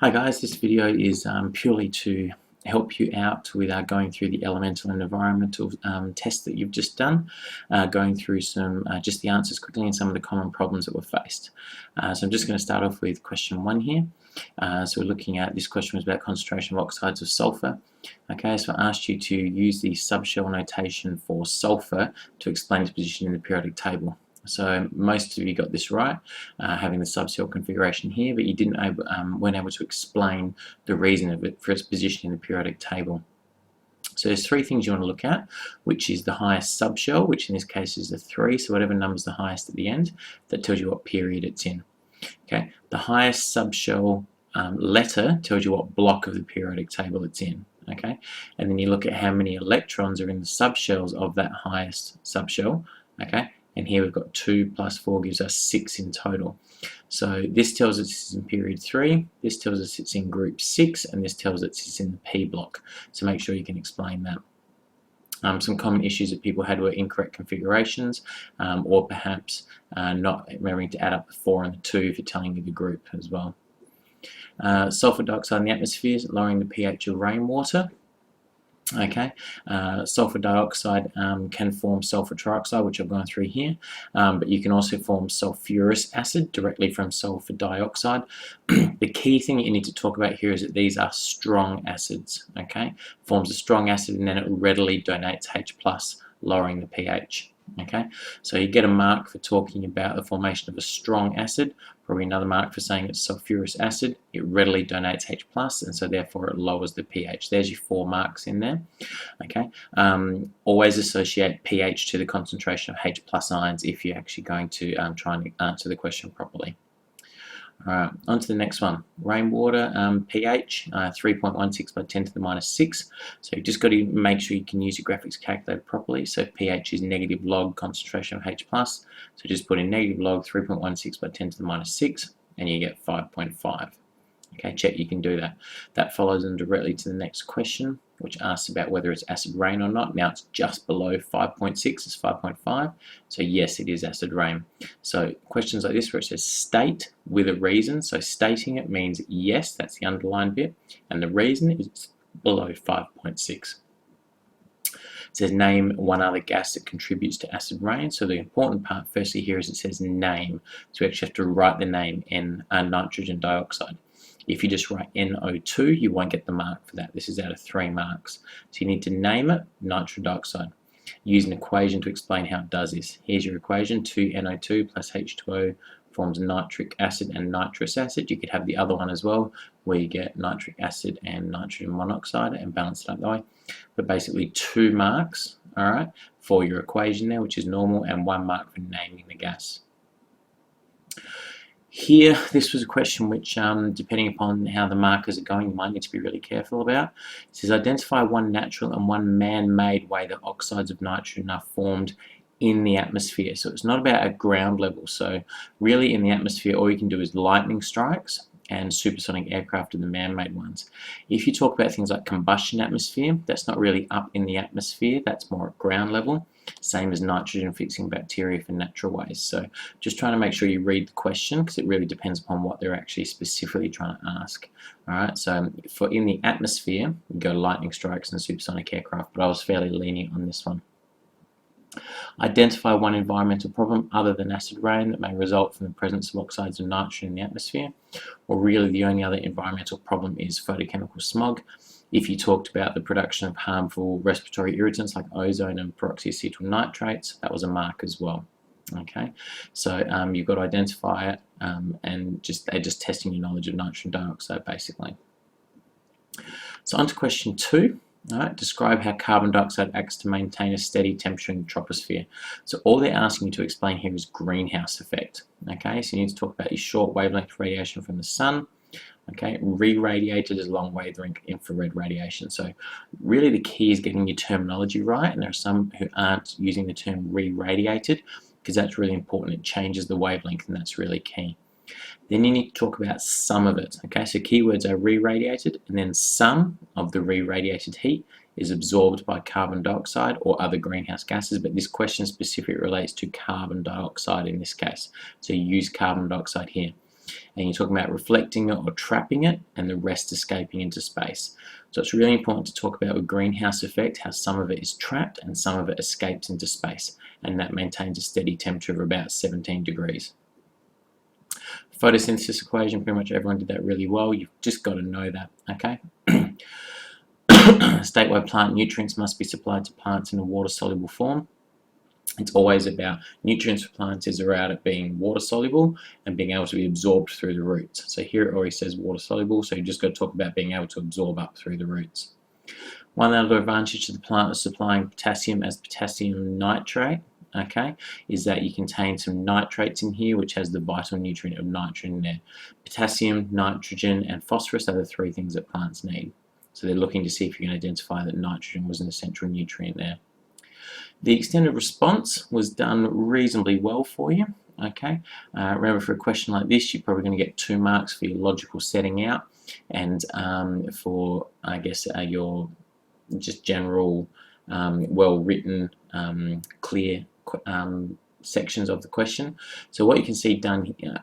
Hi guys, this video is purely to help you out with going through the elemental and environmental tests that you've just done, going through some just the answers quickly and some of the common problems that were faced. So I'm just going to start off with question 1 here. So we're looking at, this question was about concentration of oxides of sulfur. Okay, so I asked you to use the subshell notation for sulfur to explain its position in the periodic table. So most of you got this right, having the subcell configuration here, but you weren't able to explain the reason of it for its position in the periodic table. So there's 3 things you want to look at, which is the highest subshell, which in this case is the 3, so whatever number's the highest at the end, that tells you what period it's in. Okay, the highest subshell letter tells you what block of the periodic table it's in. Okay, and then you look at how many electrons are in the subshells of that highest subshell. Okay. And here we've got 2 plus 4 gives us 6 in total. So this tells us it's in period 3, this tells us it's in group 6, and this tells us it's in the P block. So make sure you can explain that. Some common issues that people had were incorrect configurations, or perhaps not remembering to add up the 4 and the 2 if you're telling me the group as well. Sulfur dioxide in the atmosphere, lowering the pH of rainwater. Okay, sulfur dioxide can form sulfur trioxide, which I've gone through here, but you can also form sulfurous acid directly from sulfur dioxide. The key thing you need to talk about here is that these are strong acids. Okay, forms a strong acid and then it readily donates H+, lowering the pH. Okay, so you get a mark for talking about the formation of a strong acid, probably another mark for saying it's sulfurous acid. It readily donates H+, and so therefore it lowers the pH. There's your 4 marks in there. Okay, always associate pH to the concentration of H+ ions if you're actually going to try and answer the question properly. Alright, on to the next one. Rainwater pH, 3.16 by 10 to the minus 6. So you've just got to make sure you can use your graphics calculator properly. So pH is negative log concentration of H+. So just put in negative log 3.16 by 10 to the minus 6 and you get 5.5. Okay, check you can do that. That follows on directly to the next question, which asks about whether it's acid rain or not. Now it's just below 5.6, it's 5.5, so yes, it is acid rain. So questions like this where it says state with a reason, so stating it means yes, that's the underlined bit, and the reason is below 5.6. It says name one other gas that contributes to acid rain. So the important part firstly here is it says name, so we actually have to write the name in nitrogen dioxide. If you just write NO2, you won't get the mark for that. This is out of 3 marks. So you need to name it nitrogen dioxide. Use an equation to explain how it does this. Here's your equation, 2NO2 plus H2O forms nitric acid and nitrous acid. You could have the other one as well, where you get nitric acid and nitrogen monoxide and balance it up that way. But basically 2 marks, alright, for your equation there, which is normal, and 1 mark for naming the gas. Here, this was a question which, depending upon how the markers are going, you might need to be really careful about. It says, identify one natural and one man-made way that oxides of nitrogen are formed in the atmosphere. So it's not about at ground level. So really in the atmosphere, all you can do is lightning strikes, and supersonic aircraft are the man-made ones. If you talk about things like combustion atmosphere, that's not really up in the atmosphere, that's more at ground level. Same as nitrogen fixing bacteria for natural ways. So just trying to make sure you read the question because it really depends upon what they're actually specifically trying to ask. Alright, so for in the atmosphere, you go lightning strikes and supersonic aircraft, but I was fairly lenient on this one. Identify one environmental problem other than acid rain that may result from the presence of oxides of nitrogen in the atmosphere. Well, really the only other environmental problem is photochemical smog. If you talked about the production of harmful respiratory irritants like ozone and peroxyacetyl nitrates, that was a mark as well. Okay, so you've got to identify it, and they're just testing your knowledge of nitrogen dioxide basically. So on to question 2. Alright, describe how carbon dioxide acts to maintain a steady temperature in the troposphere. So all they're asking you to explain here is greenhouse effect. Okay, so you need to talk about your short wavelength radiation from the sun. Okay, re-radiated is long wavelength infrared radiation. So really the key is getting your terminology right, and there are some who aren't using the term re-radiated because that's really important. It changes the wavelength and that's really key. Then you need to talk about some of it. Okay, so keywords are re-radiated, and then some of the re-radiated heat is absorbed by carbon dioxide or other greenhouse gases, but this question specifically relates to carbon dioxide in this case. So you use carbon dioxide here. and you're talking about reflecting it or trapping it, and the rest escaping into space. So it's really important to talk about a greenhouse effect, how some of it is trapped and some of it escapes into space, and that maintains a steady temperature of about 17 degrees. Photosynthesis equation, pretty much everyone did that really well. You've just got to know that, okay? Statewide plant nutrients must be supplied to plants in a water-soluble form. It's always about nutrients for plants is around it being water-soluble and being able to be absorbed through the roots. So here it already says water-soluble, so you just got to talk about being able to absorb up through the roots. One other advantage to the plant of supplying potassium as potassium nitrate, okay, is that you contain some nitrates in here, which has the vital nutrient of nitrogen in there. Potassium, nitrogen, and phosphorus are the three things that plants need. So they're looking to see if you can identify that nitrogen was an essential nutrient there. The extended response was done reasonably well for you. Okay, remember, for a question like this, you're probably going to get 2 marks for your logical setting out, and for, I guess, your just general, well-written, clear sections of the question. So what you can see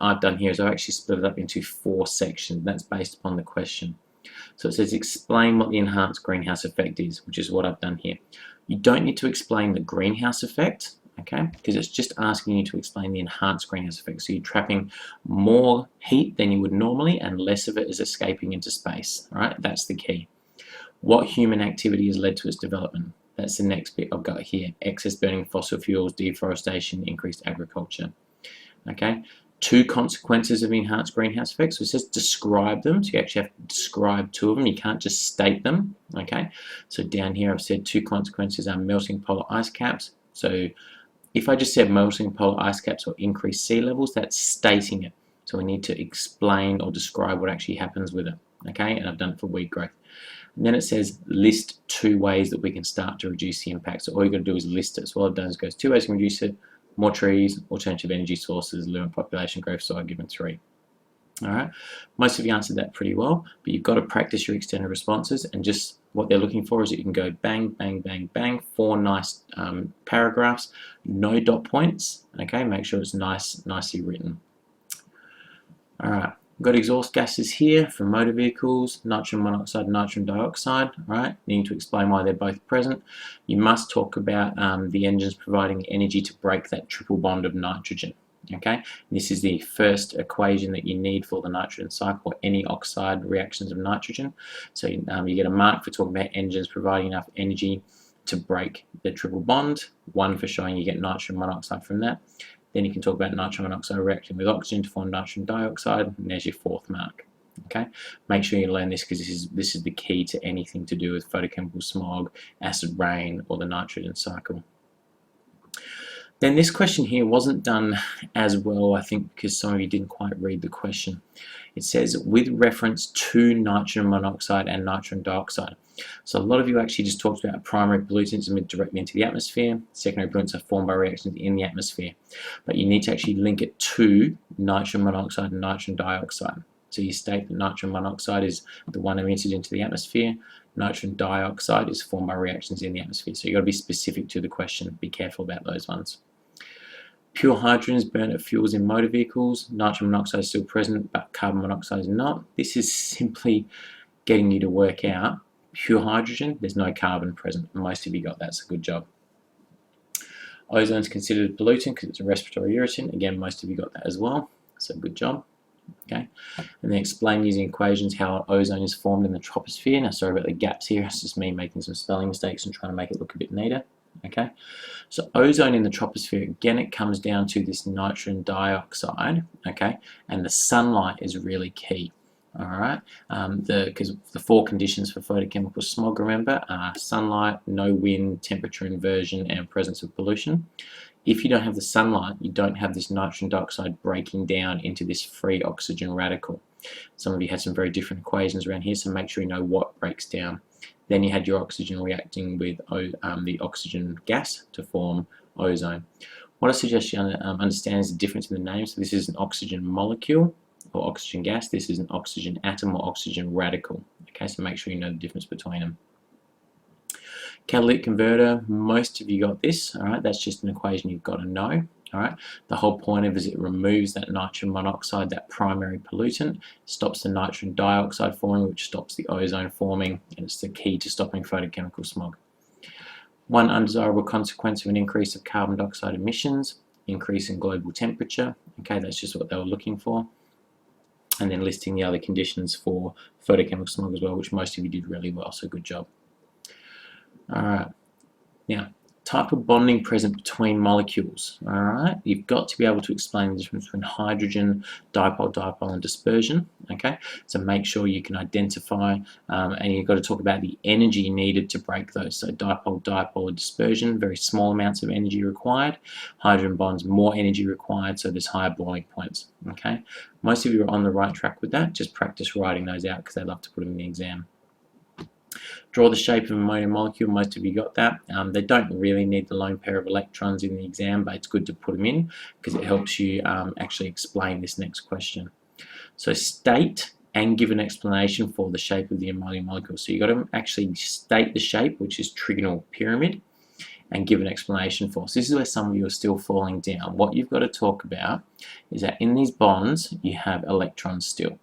I've done here is I've actually split it up into 4 sections. That's based upon the question. So it says explain what the enhanced greenhouse effect is, which is what I've done here. You don't need to explain the greenhouse effect, okay, because it's just asking you to explain the enhanced greenhouse effect. So you're trapping more heat than you would normally, and less of it is escaping into space. All right, that's the key. What human activity has led to its development? That's the next bit I've got here. Excess burning of fossil fuels, deforestation, increased agriculture. Okay. 2 consequences of enhanced greenhouse effects. So it says describe them. So you actually have to describe 2 of them. You can't just state them. Okay. So down here I've said 2 consequences are melting polar ice caps. So if I just said melting polar ice caps or increased sea levels, that's stating it. So we need to explain or describe what actually happens with it. Okay. And I've done it for weed growth. And then it says list 2 ways that we can start to reduce the impact. So all you've got to do is list it. So all I've done is goes 2 ways to reduce it: more trees, alternative energy sources, limit population growth. So I've given 3. All right. Most of you answered that pretty well, but you've got to practice your extended responses, and just what they're looking for is that you can go bang, bang, bang, bang, 4 nice paragraphs, no dot points. Okay. Make sure it's nicely written. All right. We've got exhaust gases here from motor vehicles, nitrogen monoxide and nitrogen dioxide. Right, needing to explain why they're both present. You must talk about the engines providing energy to break that triple bond of nitrogen. Okay, this is the first equation that you need for the nitrogen cycle, or any oxide reactions of nitrogen. So you get a mark for talking about engines providing enough energy to break the triple bond. 1 for showing you get nitrogen monoxide from that. Then you can talk about nitrogen monoxide reacting with oxygen to form nitrogen dioxide, and there's your 4th mark. Okay, make sure you learn this, because this is the key to anything to do with photochemical smog, acid rain, or the nitrogen cycle. Then this question here wasn't done as well, I think, because some of you didn't quite read the question. It says, with reference to nitrogen monoxide and nitrogen dioxide. So a lot of you actually just talked about primary pollutants emit directly into the atmosphere. Secondary pollutants are formed by reactions in the atmosphere. But you need to actually link it to nitrogen monoxide and nitrogen dioxide. So you state that nitrogen monoxide is the one emitted into the atmosphere. Nitrogen dioxide is formed by reactions in the atmosphere. So you've got to be specific to the question. Be careful about those ones. Pure hydrogen is burnt at fuels in motor vehicles. Nitrogen monoxide is still present, but carbon monoxide is not. This is simply getting you to work out pure hydrogen, there's no carbon present. Most of you got that, so good job. Ozone is considered a pollutant because it's a respiratory irritant. Again, most of you got that as well, so good job. Okay, and then explain using equations how ozone is formed in the troposphere. Now, sorry about the gaps here, it's just me making some spelling mistakes and trying to make it look a bit neater. Okay, so ozone in the troposphere, again, it comes down to this nitrogen dioxide, okay, and the sunlight is really key. All right, because the 4 conditions for photochemical smog, remember, are sunlight, no wind, temperature inversion, and presence of pollution. If you don't have the sunlight, you don't have this nitrogen dioxide breaking down into this free oxygen radical. Some of you had some very different equations around here, so make sure you know what breaks down. Then you had your oxygen reacting with the oxygen gas to form ozone. What I suggest you understand is the difference in the name. So this is an oxygen molecule or oxygen gas. This is an oxygen atom or oxygen radical. Okay, so make sure you know the difference between them. Catalytic converter, most of you got this. All right, that's just an equation you've got to know. All right. The whole point of it is it removes that nitrogen monoxide, that primary pollutant, stops the nitrogen dioxide forming, which stops the ozone forming, and it's the key to stopping photochemical smog. One undesirable consequence of an increase of carbon dioxide emissions, increase in global temperature. Okay, that's just what they were looking for. And then listing the other conditions for photochemical smog as well, which most of you did really well, so good job. All right. Now, type of bonding present between molecules. All right, you've got to be able to explain the difference between hydrogen, dipole, and dispersion. Okay, so make sure you can identify, and you've got to talk about the energy needed to break those. So dipole, dispersion, very small amounts of energy required. Hydrogen bonds, more energy required, so there's higher boiling points. Okay, most of you are on the right track with that. Just practice writing those out because they love to put them in the exam. Draw the shape of an ammonia molecule. Most of you got that. They don't really need the lone pair of electrons in the exam, but it's good to put them in because it helps you actually explain this next question. So state and give an explanation for the shape of the ammonia molecule. So you've got to actually state the shape, which is trigonal pyramid, and give an explanation for. So this is where some of you are still falling down. What you've got to talk about is that in these bonds, you have electrons still.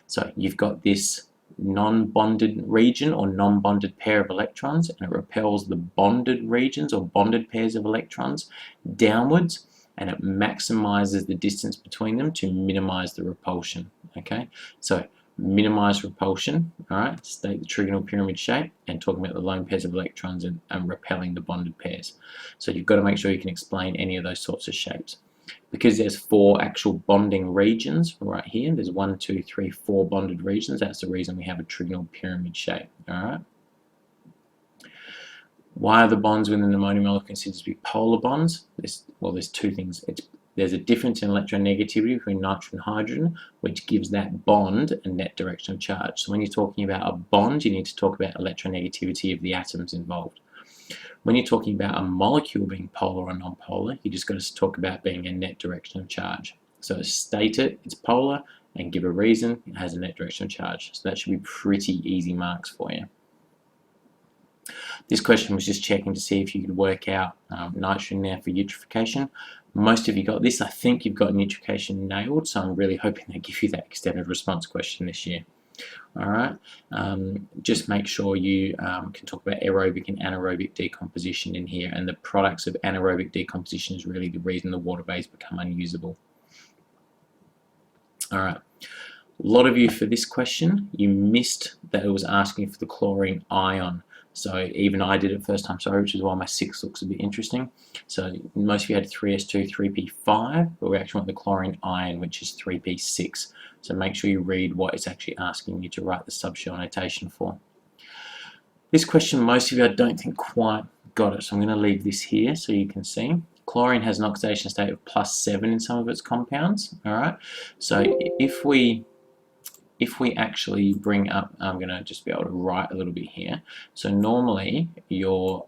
So you've got this non-bonded region or non-bonded pair of electrons, and it repels the bonded regions or bonded pairs of electrons downwards, and it maximizes the distance between them to minimize the repulsion. Okay, so minimize repulsion. All right, state the trigonal pyramid shape and talking about the lone pairs of electrons and repelling the bonded pairs. So you've got to make sure you can explain any of those sorts of shapes. Because there's 4 actual bonding regions right here, there's 1, 2, 3, 4 bonded regions. That's the reason we have a trigonal pyramid shape. All right. Why are the bonds within the ammonia molecule considered to be polar bonds? There's 2 things. There's a difference in electronegativity between nitrogen and hydrogen, which gives that bond a net direction of charge. So when you're talking about a bond, you need to talk about electronegativity of the atoms involved. When you're talking about a molecule being polar or non-polar, you just got to talk about being a net direction of charge. So state it, it's polar, and give a reason, it has a net direction of charge. So that should be pretty easy marks for you. This question was just checking to see if you could work out nitrogen there for eutrophication. Most of you got this. I think you've got eutrophication nailed, so I'm really hoping they give you that extended response question this year. All right, just make sure you can talk about aerobic and anaerobic decomposition in here, and the products of anaerobic decomposition is really the reason the water vapors become unusable. All right, a lot of you for this question, you missed that it was asking for the chlorine ion. So even I did it first time, sorry, which is why my 6 looks a bit interesting. So most of you had 3s2, 3p5, but we actually want the chlorine ion, which is 3p6. So make sure you read what it's actually asking you to write the subshell notation for. This question, most of you I don't think quite got it, so I'm going to leave this here so you can see. Chlorine has an oxidation state of +7 in some of its compounds. All right, so if we actually bring up, I'm going to just be able to write a little bit here. So normally your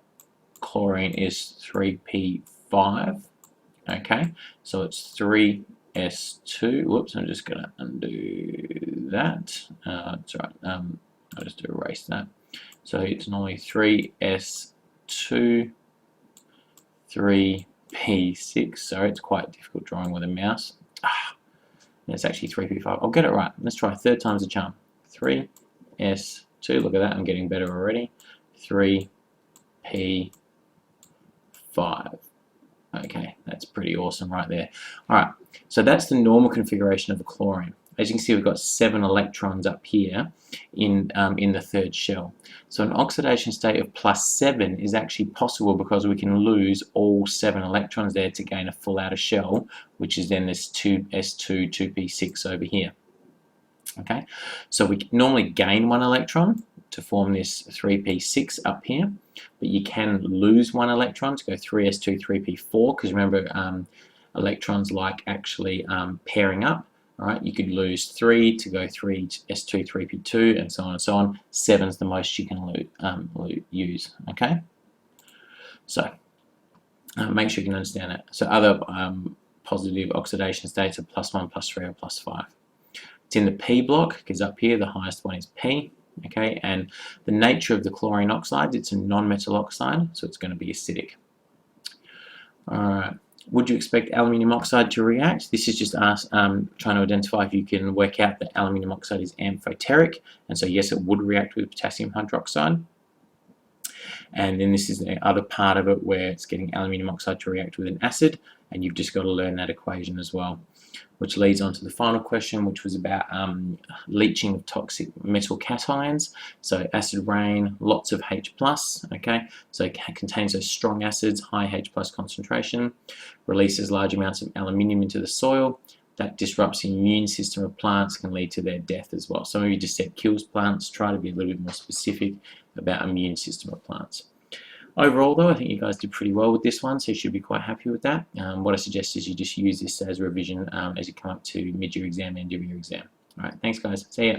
chlorine is 3p5, okay? So it's 3s2. Whoops, I'm just going to undo that. That's right. I'll just erase that. So it's normally 3s2, 3p6. Sorry, it's quite difficult drawing with a mouse. It's actually 3p5. I'll get it right. Let's try 3rd time's a charm. 3s2. Look at that. I'm getting better already. 3p5. Okay, that's pretty awesome right there. All right, so that's the normal configuration of a chlorine. As you can see, we've got 7 electrons up here in the 3rd shell. So an oxidation state of +7 is actually possible because we can lose all 7 electrons there to gain a full outer shell, which is then this 2s2, 2p6 over here. Okay, so we normally gain 1 electron to form this 3p6 up here, but you can lose 1 electron to go 3s2, 3p4, because remember electrons like actually pairing up. All right, you could lose 3 to go 3s2, 3p2, and so on and so on. 7's the most you can use. Okay, so make sure you can understand that. So other positive oxidation states are +1, +3, or +5. It's in the P block because up here the highest one is P. Okay, and the nature of the chlorine oxide, it's a non-metal oxide, so it's going to be acidic. All right. Would you expect aluminium oxide to react? This is just trying to identify if you can work out that aluminium oxide is amphoteric, and so yes, it would react with potassium hydroxide. And then this is the other part of it where it's getting aluminium oxide to react with an acid, and you've just got to learn that equation as well. Which leads on to the final question, which was about leaching of toxic metal cations. So acid rain, lots of H+, okay? So it contains those strong acids, high H+ concentration, releases large amounts of aluminium into the soil. That disrupts the immune system of plants, can lead to their death as well. Some of you just said kills plants. Try to be a little bit more specific about immune system of plants. Overall, though, I think you guys did pretty well with this one, so you should be quite happy with that. What I suggest is you just use this as revision as you come up to mid-year exam, end of year exam. All right, thanks, guys. See ya.